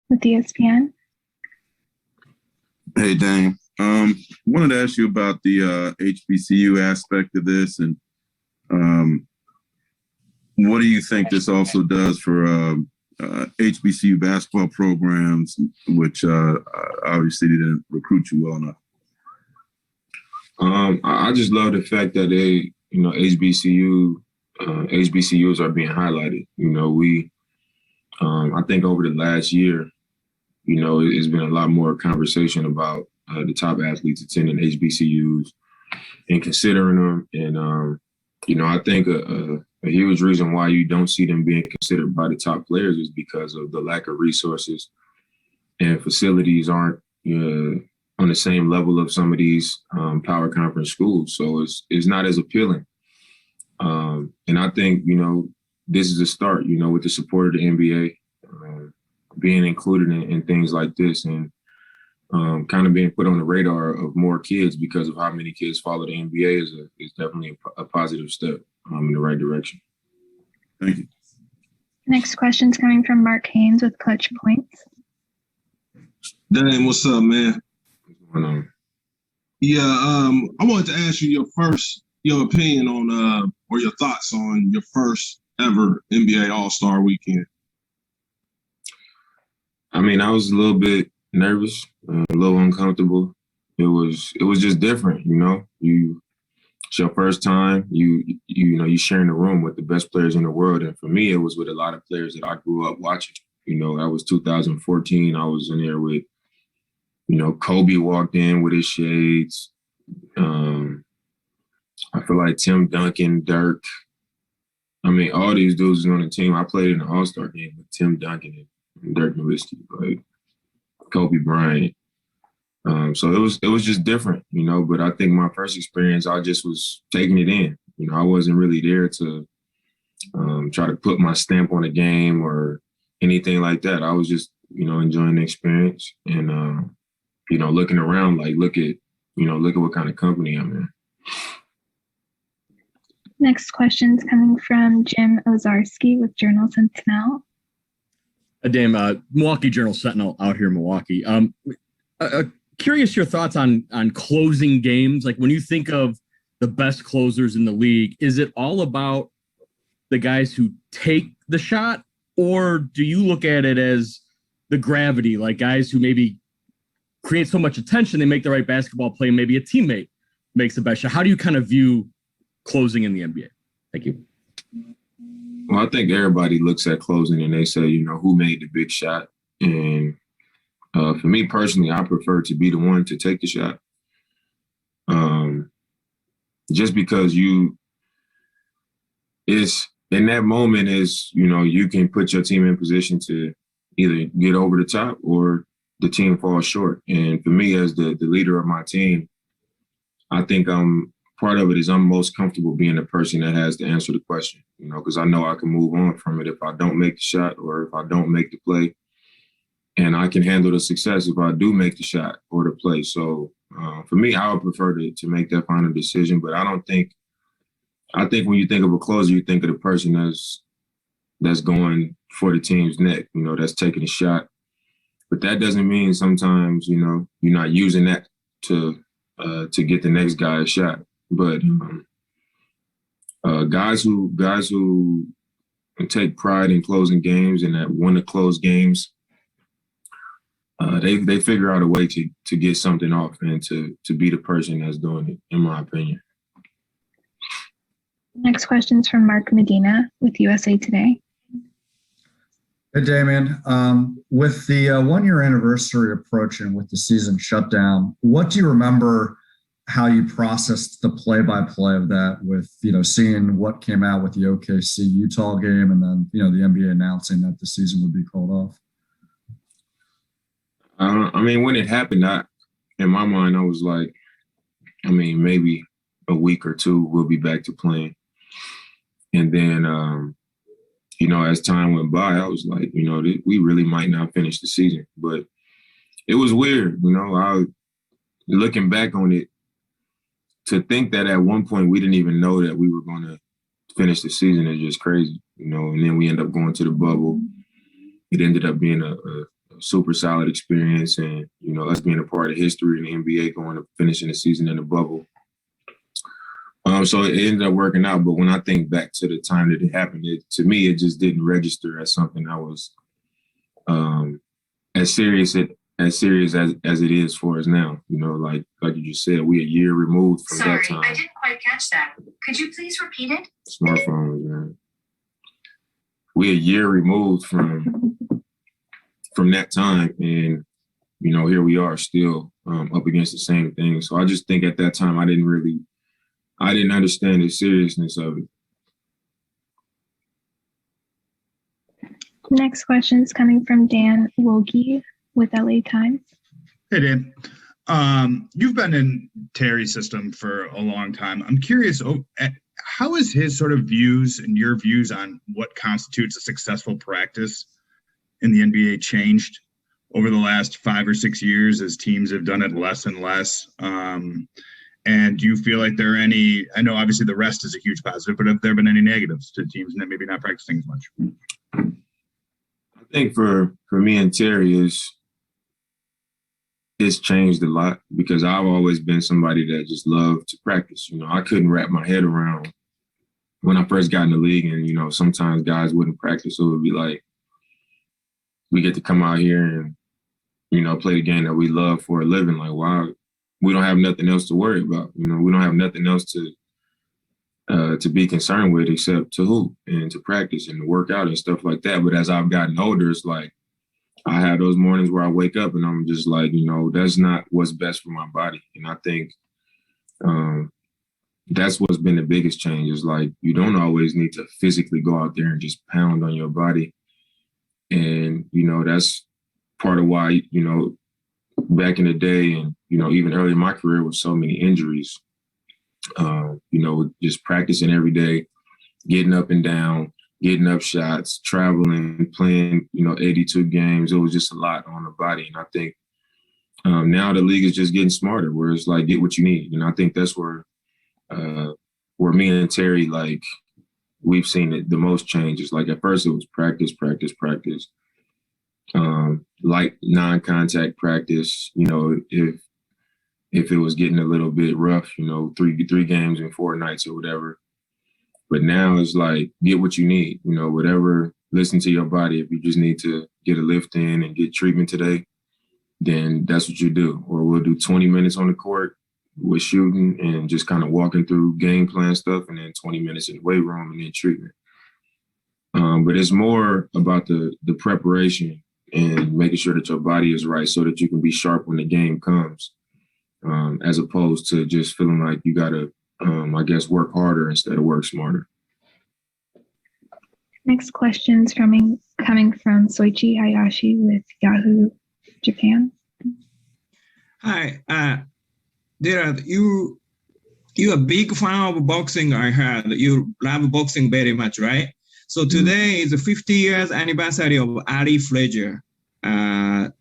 with ESPN. Hey, Dame. Wanted to ask you about the HBCU aspect of this, and what do you think this also does for HBCU basketball programs, which obviously didn't recruit you well enough? I just love the fact that HBCUs are being highlighted. I think over the last year, it's been a lot more conversation about the top athletes attending HBCUs and considering them. And, I think a huge reason why you don't see them being considered by the top players is because of the lack of resources, and facilities aren't on the same level of some of these power conference schools. So it's not as appealing. And I think, this is a start, with the support of the NBA, being included in things like this, and kind of being put on the radar of more kids because of how many kids follow the NBA is definitely a positive step in the right direction. Thank you. Next question is coming from Mark Haynes with Clutch Points. Dame, what's up, man? What's going on? Yeah, I wanted to ask you your opinion on or your thoughts on your first ever NBA All-Star weekend. I mean, I was a little bit nervous, a little uncomfortable. It was just different, It's your first time. You sharing the room with the best players in the world, and for me, it was with a lot of players that I grew up watching. That was 2014. I was in there with, Kobe walked in with his shades. I feel like Tim Duncan, Dirk. I mean, all these dudes on the team. I played in the All-Star game with Tim Duncan and Dirk Nowitzki, like Kobe Bryant. So it was just different, But I think my first experience, I just was taking it in. I wasn't really there to try to put my stamp on the game or anything like that. I was just, enjoying the experience and looking around, like look at what kind of company I'm in. Next question is coming from Jim Ozarski with Journal Sentinel. Dame, Milwaukee Journal Sentinel out here in Milwaukee. Curious your thoughts on closing games. Like when you think of the best closers in the league, is it all about the guys who take the shot, or do you look at it as the gravity, like guys who maybe create so much attention, they make the right basketball play, and maybe a teammate makes the best shot? How do you kind of view closing in the NBA? Thank you. Well, I think everybody looks at closing and they say, who made the big shot? And for me personally, I prefer to be the one to take the shot. Just because in that moment is, you can put your team in position to either get over the top or the team falls short. And for me, as the leader of my team, I think part of it is I'm most comfortable being the person that has to answer the question, because I know I can move on from it if I don't make the shot or if I don't make the play. And I can handle the success if I do make the shot or the play. So for me, I would prefer to make that final decision. But I think when you think of a closer, you think of the person that's going for the team's neck, that's taking a shot. But that doesn't mean sometimes, you're not using that to get the next guy a shot. But guys who take pride in closing games and that want to close games, they figure out a way to get something off and to be the person that's doing it, in my opinion. Next question is from Mark Medina with USA Today. Hey, Damian. With the 1 year anniversary approaching with the season shutdown, what do you remember how you processed the play-by-play of that with, seeing what came out with the OKC Utah game and then, the NBA announcing that the season would be called off? When it happened, in my mind, I was like, maybe a week or two, we'll be back to playing. And then, as time went by, I was like, we really might not finish the season. But it was weird, looking back on it, to think that at one point we didn't even know that we were going to finish the season is just crazy, and then we end up going to the bubble. It ended up being a super solid experience, and us being a part of history in the NBA, going to finishing the season in the bubble. So it ended up working out. But when I think back to the time that it happened, to me it just didn't register as something that was as serious as it is for us now. Like you just said, we a year removed from that time. I didn't quite catch that. Could you please repeat it? Smartphones, man. We a year removed from that time, and here we are still up against the same thing. So I just think at that time I didn't understand the seriousness of it. Next question is coming from Dan Wilkie with LA Times. Hey, Dan. You've been in Terry's system for a long time. I'm curious, how is his sort of views and your views on what constitutes a successful practice in the NBA changed over the last 5 or 6 years as teams have done it less and less? And do you feel like there are any, I know obviously the rest is a huge positive, but have there been any negatives to teams that maybe not practicing as much? I think for me and Terry it's changed a lot, because I've always been somebody that just loved to practice. I couldn't wrap my head around when I first got in the league, and sometimes guys wouldn't practice, so it would be like, we get to come out here and play the game that we love for a living. Like, wow, we don't have nothing else to worry about. We don't have nothing else to be concerned with except to hoop and to practice and to work out and stuff like that. But as I've gotten older, it's like I have those mornings where I wake up and I'm just like, that's not what's best for my body. And I think that's what's been the biggest change, is like, you don't always need to physically go out there and just pound on your body. And, that's part of why, back in the day and, even early in my career with so many injuries, just practicing every day, getting up and down, getting up shots, traveling, playing, 82 games. It was just a lot on the body. And I think now the league is just getting smarter, where it's like, get what you need. I think that's where me and Terry, like, we've seen it the most changes. Like, at first it was practice, like non-contact practice, if it was getting a little bit rough, three games in 4 nights or whatever. But now it's like, get what you need, whatever, listen to your body. If you just need to get a lift in and get treatment today, then that's what you do. Or we'll do 20 minutes on the court with shooting and just kind of walking through game plan stuff, and then 20 minutes in the weight room and then treatment. But it's more about the preparation and making sure that your body is right so that you can be sharp when the game comes, as opposed to just feeling like you got to, work harder instead of work smarter. Next question's coming from Soichi Hayashi with Yahoo Japan. Hi, Dillard, you're a big fan of boxing, I heard. You love boxing very much, right? So today is the 50 years anniversary of Ali Frazier. And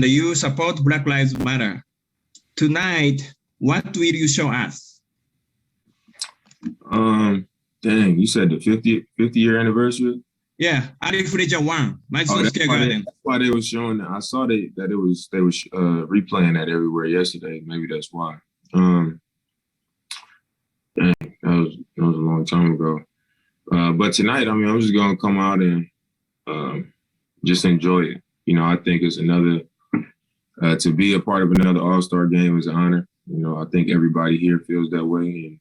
you support Black Lives Matter. Tonight, what will you show us? Dang, you said the 50 year anniversary? Yeah, Ali Frazier won. That's why they was showing that. I saw that they was replaying that everywhere yesterday. Maybe that's why. Dang, that was a long time ago. But tonight, I'm just gonna come out and just enjoy it. I think it's another to be a part of another All-Star game is an honor. I think everybody here feels that way.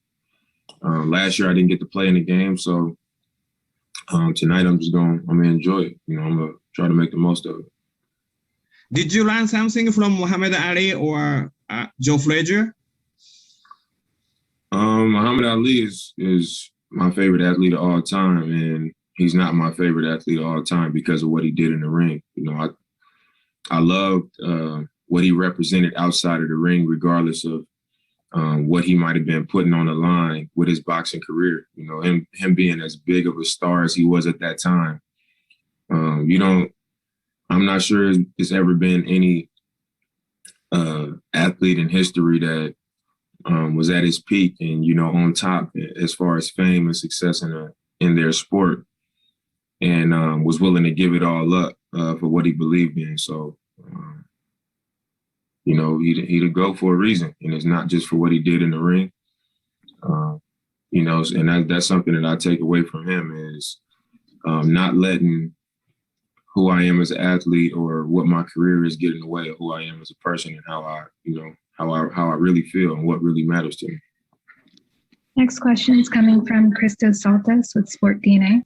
And last year I didn't get to play in the game, so tonight I'm gonna enjoy it. I'm gonna try to make the most of it. Did you learn something from Muhammad Ali or Joe Frazier? Muhammad Ali is my favorite athlete of all time, and he's not my favorite athlete of all time because of what he did in the ring. I loved what he represented outside of the ring, regardless of what he might have been putting on the line with his boxing career. Him being as big of a star as he was at that time. I'm not sure there's ever been any athlete in history that was at his peak and on top as far as fame and success in their sport and was willing to give it all up for what he believed in. So, you know, he'd a go for a reason, and it's not just for what he did in the ring. You know, and that's something that I take away from him is not letting who I am as an athlete or what my career is get in the way of who I am as a person and how I, you know, how I really feel and what really matters to me. Next question is coming from Christos Saltas with Sport DNA.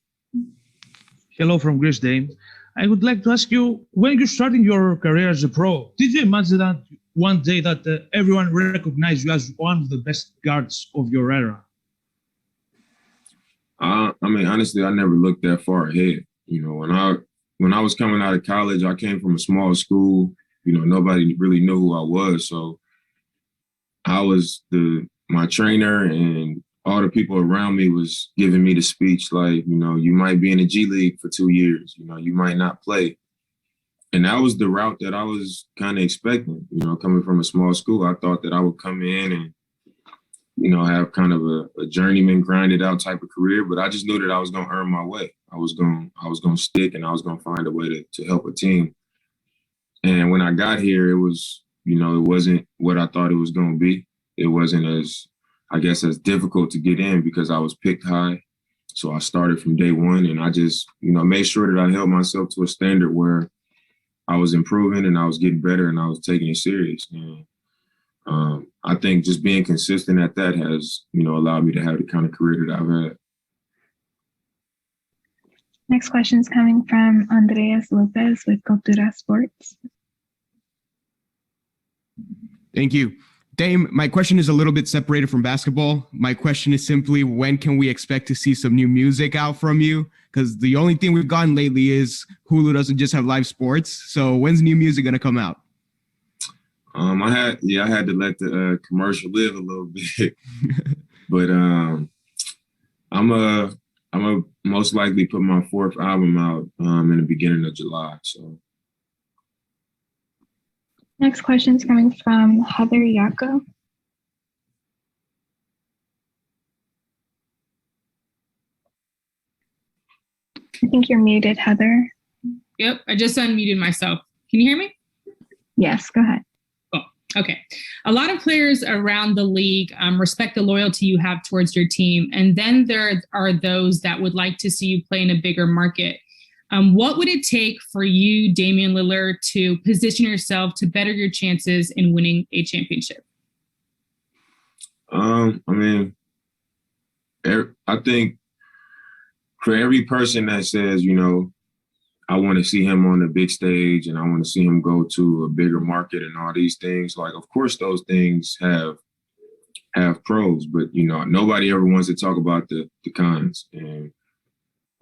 Hello from Greece, Dame. I would like to ask you, when you started your career as a pro, did you imagine that one day that everyone recognized you as one of the best guards of your era? I mean, honestly, I never looked that far ahead. You know, when I was coming out of college, I came from a small school. You know, nobody really knew who I was. So I was my trainer, and all the people around me was giving me the speech like, you know, you might be in the G League for 2 years. You know, you might not play. And that was the route that I was kind of expecting. You know, coming from a small school, I thought that I would come in and, you know, have kind of a journeyman grinded out type of career, but I just knew that I was going to earn my way. I was going to stick, and I was going to find a way to help a team. And when I got here, it was, you know, it wasn't what I thought it was going to be. It wasn't as difficult to get in because I was picked high. So I started from day one, and I just, you know, made sure that I held myself to a standard where I was improving and I was getting better and I was taking it serious. And I think just being consistent at that has, you know, allowed me to have the kind of career that I've had. Next question is coming from Andreas Lopez with Cultura Sports. Thank you. Dame, my question is a little bit separated from basketball. My question is simply, when can we expect to see some new music out from you? Because the only thing we've gotten lately is Hulu doesn't just have live sports. So when's new music going to come out? I had to let the commercial live a little bit, but I'm a most likely put my 4th album out in the beginning of July. So. Next question is coming from Heather Yako. I think you're muted, Heather. Yep, I just unmuted myself. Can you hear me? Yes, go ahead. Oh, okay. A lot of players around the league respect the loyalty you have towards your team. And then there are those that would like to see you play in a bigger market. What would it take for you, Damian Lillard, to position yourself to better your chances in winning a championship? I mean, I think for every person that says, you know, I want to see him on the big stage and I want to see him go to a bigger market and all these things, like, of course, those things have pros, but, you know, nobody ever wants to talk about the cons. And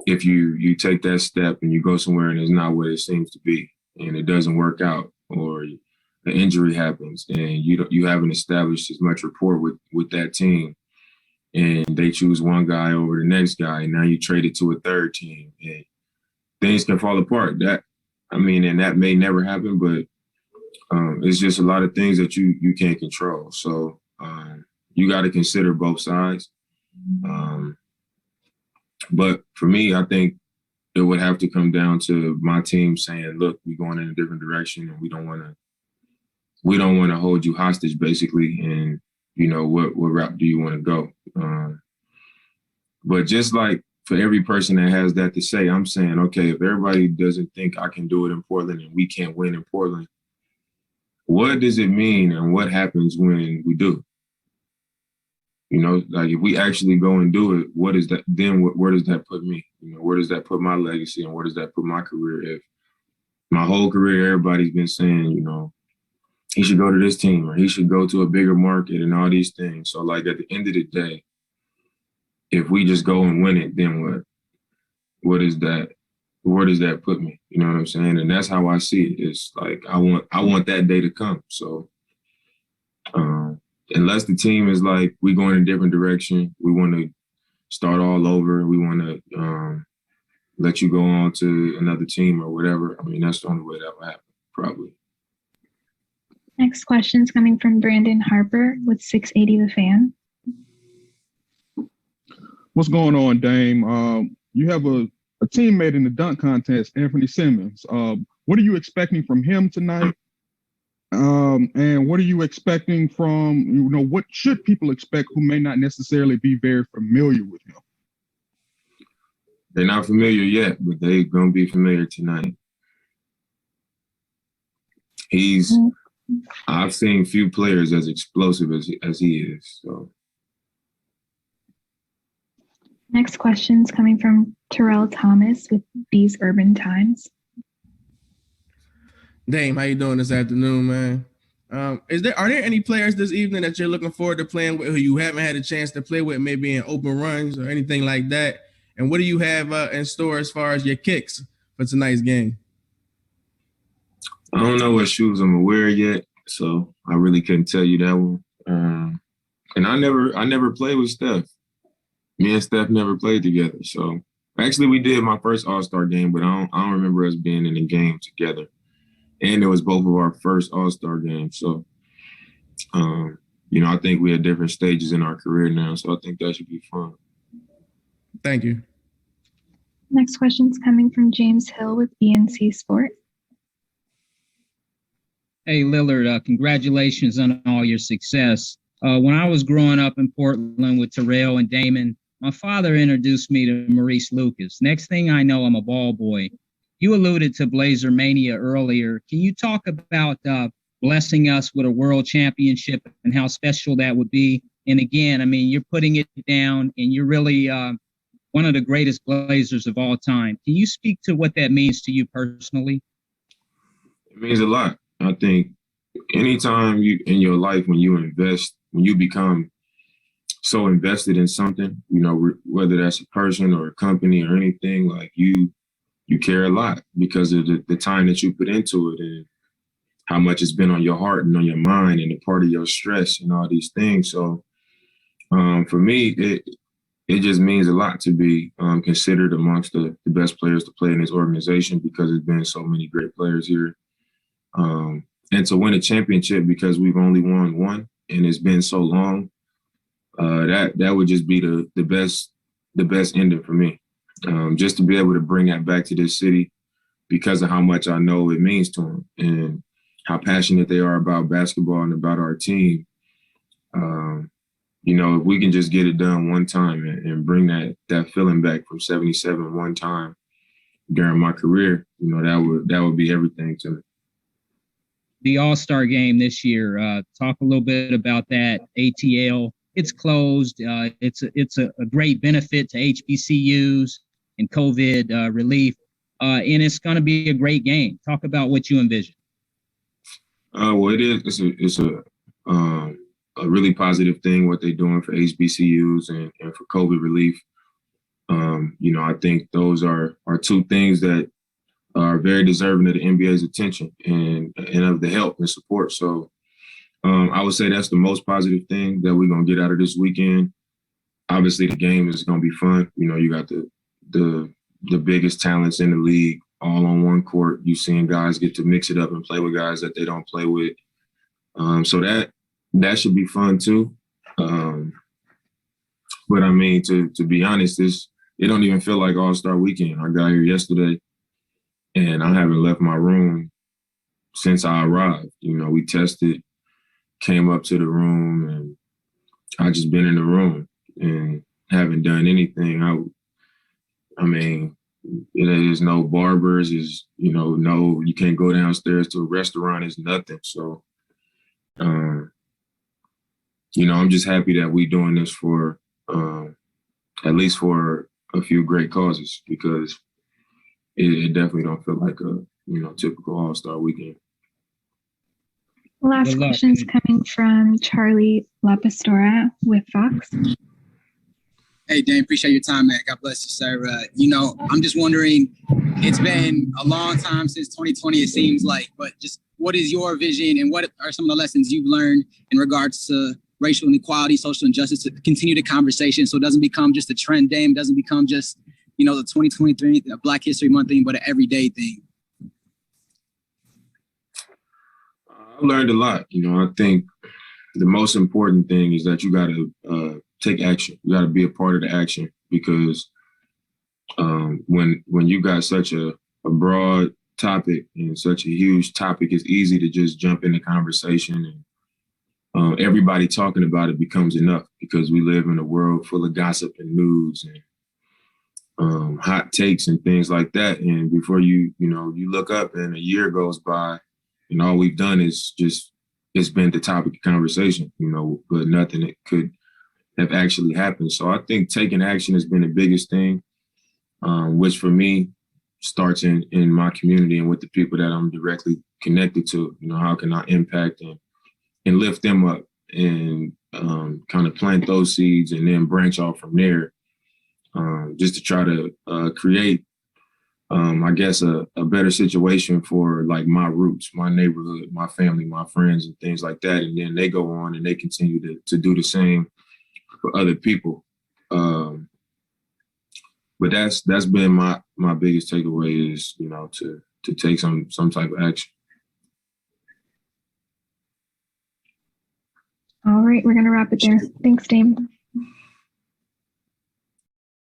if you take that step and you go somewhere and it's not what it seems to be and it doesn't work out, or an injury happens and you haven't established as much rapport with that team, and they choose one guy over the next guy, and now you trade it to a third team, and things can fall apart. And that may never happen, but it's just a lot of things that you can't control. So you got to consider both sides. But for me, I think it would have to come down to my team saying, look, we're going in a different direction and we don't want to hold you hostage, basically. And, you know, what route do you want to go? But just like for every person that has that to say, I'm saying, okay, if everybody doesn't think I can do it in Portland and we can't win in Portland, what does it mean and what happens when we do? You know, like if we actually go and do it, what is that? Then where does that put me? You know, where does that put my legacy and where does that put my career? If my whole career, everybody's been saying, you know, he should go to this team or he should go to a bigger market and all these things. So like at the end of the day, if we just go and win it, then what? What is that? Where does that put me? You know what I'm saying? And that's how I see it. It's like I want that day to come. So unless the team is like, we going in a different direction, we want to start all over, we want to let you go on to another team or whatever. I mean, that's the only way that will happen, probably. Next question is coming from Brandon Harper with 680 The Fan. What's going on, Dame? You have a a teammate in the dunk contest, Anthony Simmons. What are you expecting from him tonight? And what are you expecting from, what should people expect who may not necessarily be very familiar with him? They're not familiar yet, but they're going to be familiar tonight. I've seen few players as explosive as he is. So. Next question is coming from Terrell Thomas with Bees Urban Times. Dame, how you doing this afternoon, man? Are there any players this evening that you're looking forward to playing with who you haven't had a chance to play with, maybe in open runs or anything like that? And what do you have in store as far as your kicks for tonight's game? I don't know what shoes I'm aware yet, so I really couldn't tell you that one. And I never played with Steph. Me and Steph never played together. So actually, we did my first All-Star game, but I don't remember us being in a game together. And it was both of our first All-Star games. So, I think we're at different stages in our career now. So I think that should be fun. Thank you. Next question is coming from James Hill with BNC Sport. Hey, Lillard, congratulations on all your success. When I was growing up in Portland with Terrell and Damon, my father introduced me to Maurice Lucas. Next thing I know, I'm a ball boy. You alluded to Blazer Mania earlier. Can you talk about blessing us with a world championship and how special that would be? And again, I mean, you're putting it down and you're really one of the greatest Blazers of all time. Can you speak to what that means to you personally? It means a lot. I think anytime in your life when you become so invested in something, whether that's a person or a company or anything, like you care a lot because of the time that you put into it and how much it's been on your heart and on your mind and a part of your stress and all these things. So for me, it just means a lot to be considered amongst the best players to play in this organization because there's been so many great players here. And to win a championship because we've only won one and it's been so long, that would just be the best ending for me. Just to be able to bring that back to this city because of how much I know it means to them and how passionate they are about basketball and about our team. If we can just get it done one time and bring that feeling back from 77 one time during my career, that would be everything to me. The All-Star game this year, talk a little bit about that. ATL, it's closed. It's a great benefit to HBCUs and COVID relief, and it's going to be a great game. Talk about what you envision. Well, it is. It's a really positive thing what they're doing for HBCUs and for COVID relief. I think those are two things that are very deserving of the NBA's attention and of the help and support. So I would say that's the most positive thing that we're going to get out of this weekend. Obviously, the game is going to be fun. You got the biggest talents in the league all on one court. You're seeing guys get to mix it up and play with guys that they don't play with. So that should be fun too. But I mean, to be honest, it don't even feel like All-Star weekend. I got here yesterday and I haven't left my room since I arrived. We tested, came up to the room, and I just been in the room and haven't done anything. I mean, there's no barbers, no, you can't go downstairs to a restaurant, it's nothing. So, I'm just happy that we doing this for, at least for a few great causes because it definitely don't feel like a, typical All-Star weekend. Last question is coming from Charlie Lapastora with Fox. Hey, Dan, appreciate your time, man. God bless you, sir. I'm just wondering, it's been a long time since 2020, it seems like, but just what is your vision and what are some of the lessons you've learned in regards to racial inequality, social injustice, to continue the conversation so it doesn't become just a trend, Dame, doesn't become just, the 2023 Black History Month thing, but an everyday thing? I learned a lot. I think the most important thing is that you got to take action. You got to be a part of the action because when you got such a broad topic and such a huge topic, it's easy to just jump in the conversation, and everybody talking about it becomes enough because we live in a world full of gossip and news and hot takes and things like that. And before you look up and a year goes by and all we've done is just, it's been the topic of conversation, but nothing that could have actually happened. So I think taking action has been the biggest thing, which for me starts in my community and with the people that I'm directly connected to. How can I impact and lift them up and kind of plant those seeds and then branch off from there, just to try to create, I guess, a better situation for like my roots, my neighborhood, my family, my friends, and things like that. And then they go on and they continue to do the same for other people. But that's been my biggest takeaway is, to take some type of action. All right, we're going to wrap it there. Thanks, Dame.